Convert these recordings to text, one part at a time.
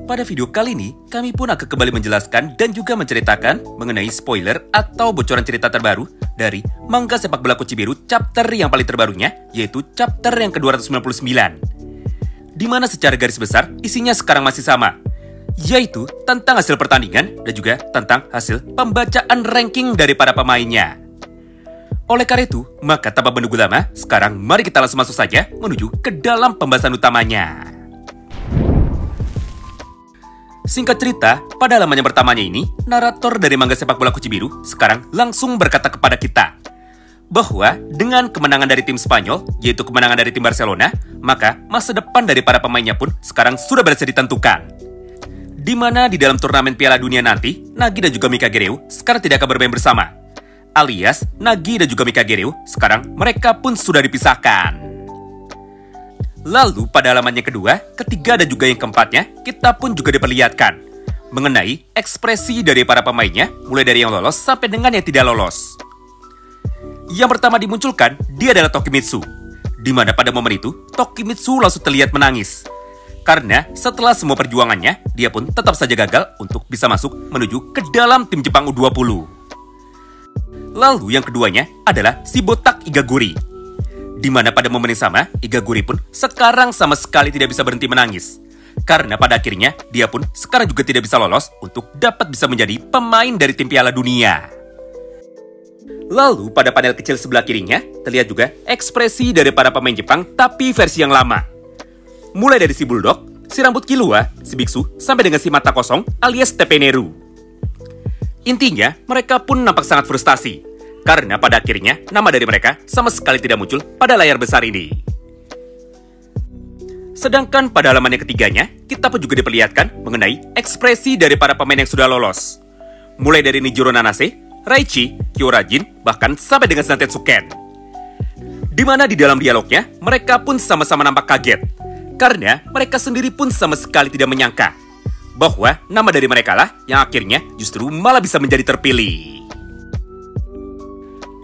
Pada video kali ini, kami pun akan kembali menjelaskan dan juga menceritakan mengenai spoiler atau bocoran cerita terbaru dari manga sepak bola Kuchibiru chapter yang paling terbarunya, yaitu chapter yang ke-299. Di mana secara garis besar isinya sekarang masih sama, yaitu tentang hasil pertandingan dan juga tentang hasil pembacaan ranking dari para pemainnya. Oleh karena itu, maka tanpa menunggu lama, sekarang mari kita langsung masuk saja menuju ke dalam pembahasan utamanya. Singkat cerita, pada halaman yang pertamanya ini, narator dari manga sepak bola Kuchibiru sekarang langsung berkata kepada kita bahwa dengan kemenangan dari tim Spanyol, yaitu kemenangan dari tim Barcelona, maka masa depan dari para pemainnya pun sekarang sudah berhasil ditentukan. Di mana di dalam turnamen Piala Dunia nanti, Nagi dan juga Mikagereu sekarang tidak akan bermain bersama. Alias, Nagi dan juga Mikagereu sekarang mereka pun sudah dipisahkan. Lalu pada halaman yang kedua, ketiga dan juga yang keempatnya, kita pun juga diperlihatkan mengenai ekspresi dari para pemainnya, mulai dari yang lolos sampai dengan yang tidak lolos. Yang pertama dimunculkan, dia adalah Tokimitsu. Di mana pada momen itu, Tokimitsu langsung terlihat menangis. Karena setelah semua perjuangannya, dia pun tetap saja gagal untuk bisa masuk menuju ke dalam tim Jepang U20. Lalu yang keduanya adalah si botak Igaguri. Di mana pada momen yang sama, Igaguri pun sekarang sama sekali tidak bisa berhenti menangis. Karena pada akhirnya, dia pun sekarang juga tidak bisa lolos untuk dapat bisa menjadi pemain dari tim Piala Dunia. Lalu pada panel kecil sebelah kirinya, terlihat juga ekspresi dari para pemain Jepang tapi versi yang lama. Mulai dari si Bulldog, si rambut Killua, si Biksu, sampai dengan si mata kosong alias Tepeneru. Intinya, mereka pun nampak sangat frustasi. Karena pada akhirnya, nama dari mereka sama sekali tidak muncul pada layar besar ini. Sedangkan pada halaman yang ketiganya, kita pun juga diperlihatkan mengenai ekspresi dari para pemain yang sudah lolos. Mulai dari Nijiro Nanase, Raichi, Kyorajin, bahkan sampai dengan Zantetsuken. Di mana di dalam dialognya, mereka pun sama-sama nampak kaget. Karena mereka sendiri pun sama sekali tidak menyangka bahwa nama dari mereka lah yang akhirnya justru malah bisa menjadi terpilih.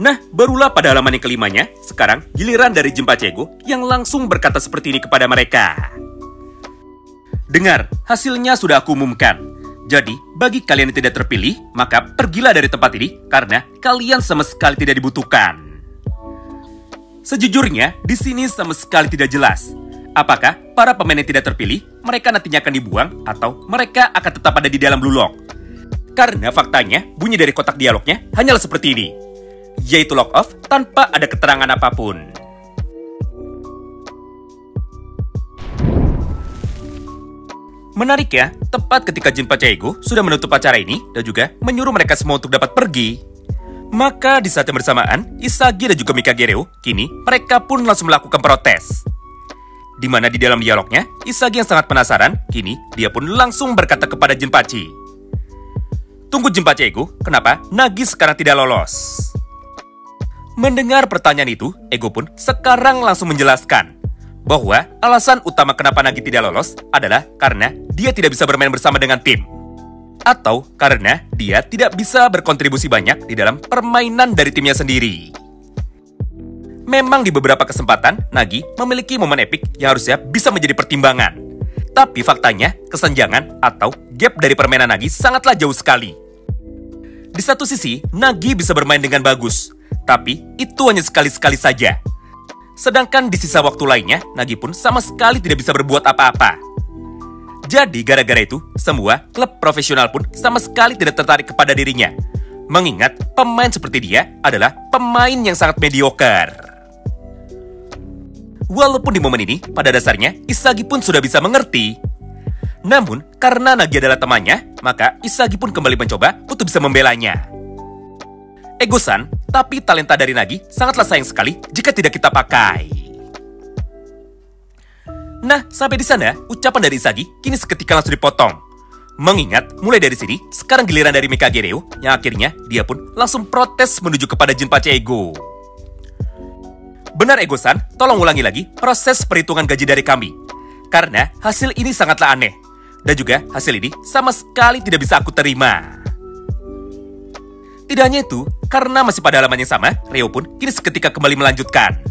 Nah, barulah pada halaman yang kelimanya, sekarang giliran dari Jinpachi Ego yang langsung berkata seperti ini kepada mereka. Dengar, hasilnya sudah aku umumkan. Jadi, bagi kalian yang tidak terpilih, maka pergilah dari tempat ini karena kalian sama sekali tidak dibutuhkan. Sejujurnya, di sini sama sekali tidak jelas. Apakah para pemain yang tidak terpilih, mereka nantinya akan dibuang atau mereka akan tetap ada di dalam Blue Lock? Karena faktanya, bunyi dari kotak dialognya hanyalah seperti ini, yaitu lock off tanpa ada keterangan apapun. Menarik ya, tepat ketika Jinpachi Ego sudah menutup acara ini dan juga menyuruh mereka semua untuk dapat pergi, maka di saat yang bersamaan, Isagi dan juga Mikagereu, kini mereka pun langsung melakukan protes. Di mana di dalam dialognya, Isagi yang sangat penasaran, kini dia pun langsung berkata kepada Jinpachi, "Tunggu Jinpachi Ego, kenapa Nagi sekarang tidak lolos?" Mendengar pertanyaan itu, Ego pun sekarang langsung menjelaskan bahwa alasan utama kenapa Nagi tidak lolos adalah karena dia tidak bisa bermain bersama dengan tim. Atau karena dia tidak bisa berkontribusi banyak di dalam permainan dari timnya sendiri. Memang di beberapa kesempatan, Nagi memiliki momen epik yang harusnya bisa menjadi pertimbangan. Tapi faktanya, kesenjangan atau gap dari permainan Nagi sangatlah jauh sekali. Di satu sisi, Nagi bisa bermain dengan bagus, tapi itu hanya sekali-sekali saja. Sedangkan di sisa waktu lainnya, Nagi pun sama sekali tidak bisa berbuat apa-apa. Jadi gara-gara itu, semua klub profesional pun sama sekali tidak tertarik kepada dirinya. Mengingat pemain seperti dia adalah pemain yang sangat mediocre. Walaupun di momen ini, pada dasarnya, Isagi pun sudah bisa mengerti. Namun, karena Nagi adalah temannya, maka Isagi pun kembali mencoba untuk bisa membelanya. Ego-san, tapi talenta dari Nagi sangatlah sayang sekali jika tidak kita pakai. Nah, sampai di sana, ucapan dari Isagi kini seketika langsung dipotong. Mengingat, mulai dari sini, sekarang giliran dari Mikagereu, yang akhirnya dia pun langsung protes menuju kepada Jinpachi Ego. Benar Ego-san, tolong ulangi lagi proses perhitungan gaji dari kami. Karena hasil ini sangatlah aneh. Dan juga hasil ini sama sekali tidak bisa aku terima. Tidak hanya itu, karena masih pada halaman yang sama, Reo pun kini seketika kembali melanjutkan.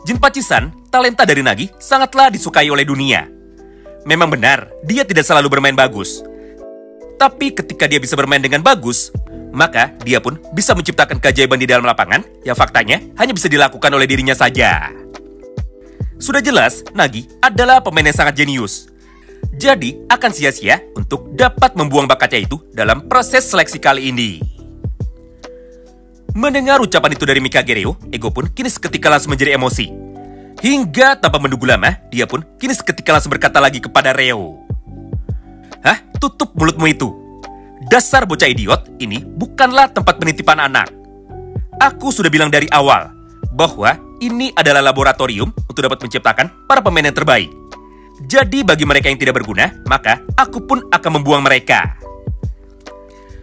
Jinpachi-san, talenta dari Nagi sangatlah disukai oleh dunia. memang benar, dia tidak selalu bermain bagus. Tapi ketika dia bisa bermain dengan bagus, maka dia pun bisa menciptakan keajaiban di dalam lapangan yang faktanya hanya bisa dilakukan oleh dirinya saja. Sudah jelas, Nagi adalah pemain yang sangat jenius. Jadi, akan sia-sia untuk dapat membuang bakatnya itu dalam proses seleksi kali ini. Mendengar ucapan itu dari Mikagereo, Ego pun kini seketika langsung menjadi emosi. Hingga tanpa menunggu lama, dia pun kini seketika langsung berkata lagi kepada Reo. Hah? Tutup mulutmu itu. Dasar bocah idiot, ini bukanlah tempat penitipan anak. Aku sudah bilang dari awal bahwa ini adalah laboratorium untuk dapat menciptakan para pemain yang terbaik. Jadi bagi mereka yang tidak berguna, maka aku pun akan membuang mereka.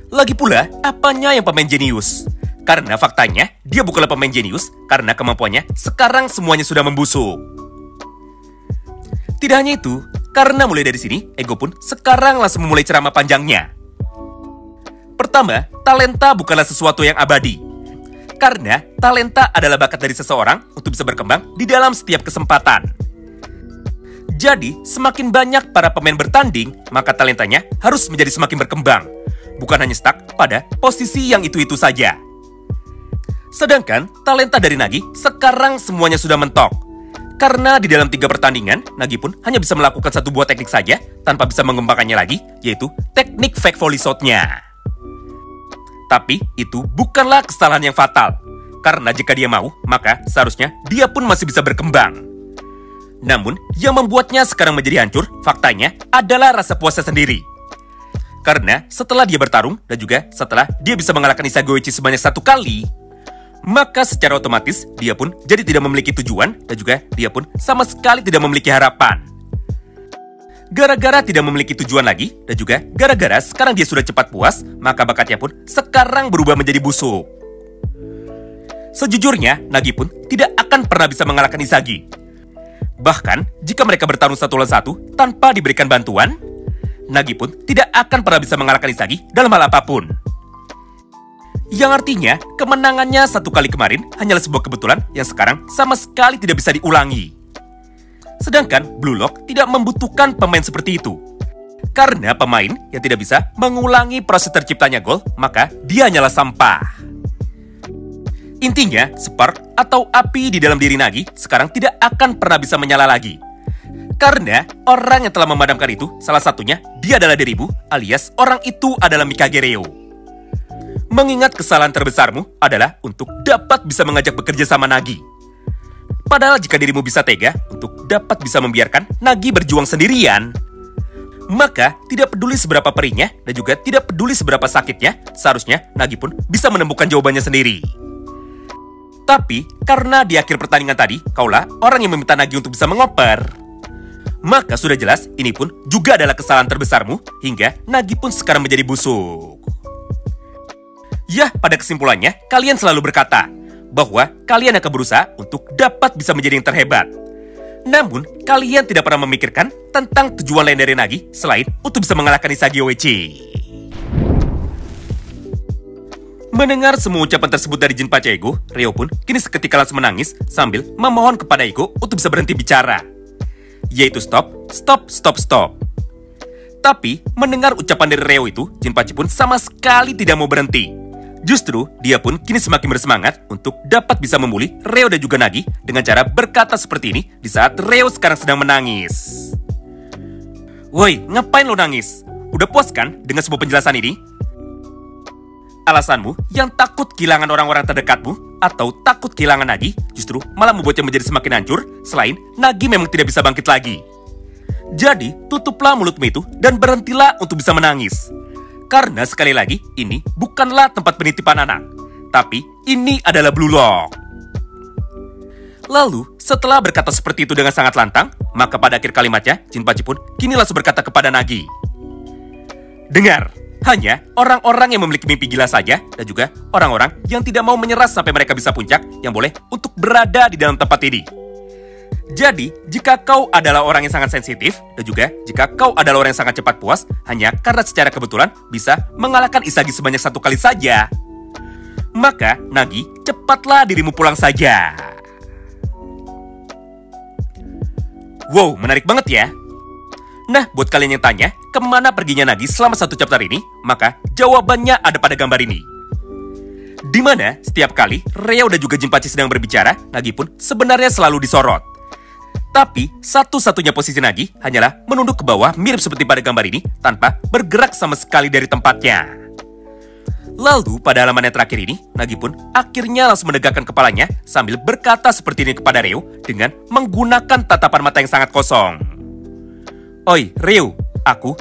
Lagi pula, apanya yang pemain jenius? Karena faktanya, dia bukanlah pemain jenius karena kemampuannya sekarang semuanya sudah membusuk. Tidak hanya itu, karena mulai dari sini, Ego pun sekarang langsung memulai ceramah panjangnya. Pertama, talenta bukanlah sesuatu yang abadi. Karena talenta adalah bakat dari seseorang untuk bisa berkembang di dalam setiap kesempatan. Jadi, semakin banyak para pemain bertanding, maka talentanya harus menjadi semakin berkembang. Bukan hanya stuck pada posisi yang itu-itu saja. Sedangkan talenta dari Nagi sekarang semuanya sudah mentok. Karena di dalam 3 pertandingan, Nagi pun hanya bisa melakukan satu buah teknik saja tanpa bisa mengembangkannya lagi, yaitu teknik fake volley shot-nya. Tapi itu bukanlah kesalahan yang fatal. Karena jika dia mau, maka seharusnya dia pun masih bisa berkembang. Namun, yang membuatnya sekarang menjadi hancur, faktanya adalah rasa puasnya sendiri. Karena setelah dia bertarung, dan juga setelah dia bisa mengalahkan Isagoichi sebanyak 1 kali, maka secara otomatis dia pun jadi tidak memiliki tujuan dan juga dia pun sama sekali tidak memiliki harapan. Gara-gara tidak memiliki tujuan lagi dan juga gara-gara sekarang dia sudah cepat puas, maka bakatnya pun sekarang berubah menjadi busuk. Sejujurnya, Nagi pun tidak akan pernah bisa mengalahkan Isagi. Bahkan, jika mereka bertarung 1 lawan 1 tanpa diberikan bantuan, Nagi pun tidak akan pernah bisa mengalahkan Isagi dalam hal apapun. Yang artinya, kemenangannya 1 kali kemarin hanyalah sebuah kebetulan yang sekarang sama sekali tidak bisa diulangi. Sedangkan Blue Lock tidak membutuhkan pemain seperti itu. Karena pemain yang tidak bisa mengulangi proses terciptanya gol, maka dia hanyalah sampah. Intinya, spark atau api di dalam diri Nagi sekarang tidak akan pernah bisa menyala lagi. Karena orang yang telah memadamkan itu, salah satunya dia adalah dirimu, alias orang itu adalah Mikagereo. Mengingat kesalahan terbesarmu adalah untuk dapat bisa mengajak bekerja sama Nagi. Padahal jika dirimu bisa tega untuk dapat bisa membiarkan Nagi berjuang sendirian, maka tidak peduli seberapa perihnya dan juga tidak peduli seberapa sakitnya, seharusnya Nagi pun bisa menemukan jawabannya sendiri. Tapi karena di akhir pertandingan tadi, kaulah orang yang meminta Nagi untuk bisa mengoper, maka sudah jelas ini pun juga adalah kesalahan terbesarmu hingga Nagi pun sekarang menjadi busuk. Ya, pada kesimpulannya, kalian selalu berkata bahwa kalian akan berusaha untuk dapat bisa menjadi yang terhebat. Namun, kalian tidak pernah memikirkan tentang tujuan lain dari Nagi selain untuk bisa mengalahkan Isagi-Oichi. Mendengar semua ucapan tersebut dari Jinpachi Ego, Ryo pun kini seketika langsung menangis sambil memohon kepada Ego untuk bisa berhenti bicara. Yaitu stop. Tapi, mendengar ucapan dari Ryo itu, Jinpachi pun sama sekali tidak mau berhenti. Justru, dia pun kini semakin bersemangat untuk dapat bisa memulih Ryo dan juga Nagi dengan cara berkata seperti ini di saat Ryo sekarang sedang menangis. Woi, ngapain lo nangis? Udah puas kan dengan sebuah penjelasan ini? Alasanmu yang takut kehilangan orang-orang terdekatmu atau takut kehilangan Nagi justru malah membuatnya menjadi semakin hancur, selain Nagi memang tidak bisa bangkit lagi. Jadi, tutuplah mulutmu itu dan berhentilah untuk bisa menangis. Karena sekali lagi, ini bukanlah tempat penitipan anak, tapi ini adalah Blue Lock. Lalu, setelah berkata seperti itu dengan sangat lantang, maka pada akhir kalimatnya, Jinpachi pun kini langsung berkata kepada Nagi. Dengar, hanya orang-orang yang memiliki mimpi gila saja, dan juga orang-orang yang tidak mau menyerah sampai mereka bisa puncak, yang boleh untuk berada di dalam tempat ini. Jadi, jika kau adalah orang yang sangat sensitif, dan juga jika kau adalah orang yang sangat cepat puas, hanya karena secara kebetulan bisa mengalahkan Isagi sebanyak 1 kali saja, maka Nagi, cepatlah dirimu pulang saja. Wow, menarik banget ya. Nah, buat kalian yang tanya, kemana perginya Nagi selama 1 chapter ini? Maka jawabannya ada pada gambar ini. Di mana setiap kali Reo dan juga Jinpachi sedang berbicara, Nagi pun sebenarnya selalu disorot. Tapi, satu-satunya posisi Nagi hanyalah menunduk ke bawah mirip seperti pada gambar ini tanpa bergerak sama sekali dari tempatnya. Lalu, pada halaman yang terakhir ini, Nagi pun akhirnya langsung menegakkan kepalanya sambil berkata seperti ini kepada Reo dengan menggunakan tatapan mata yang sangat kosong. Oi, Reo, aku ...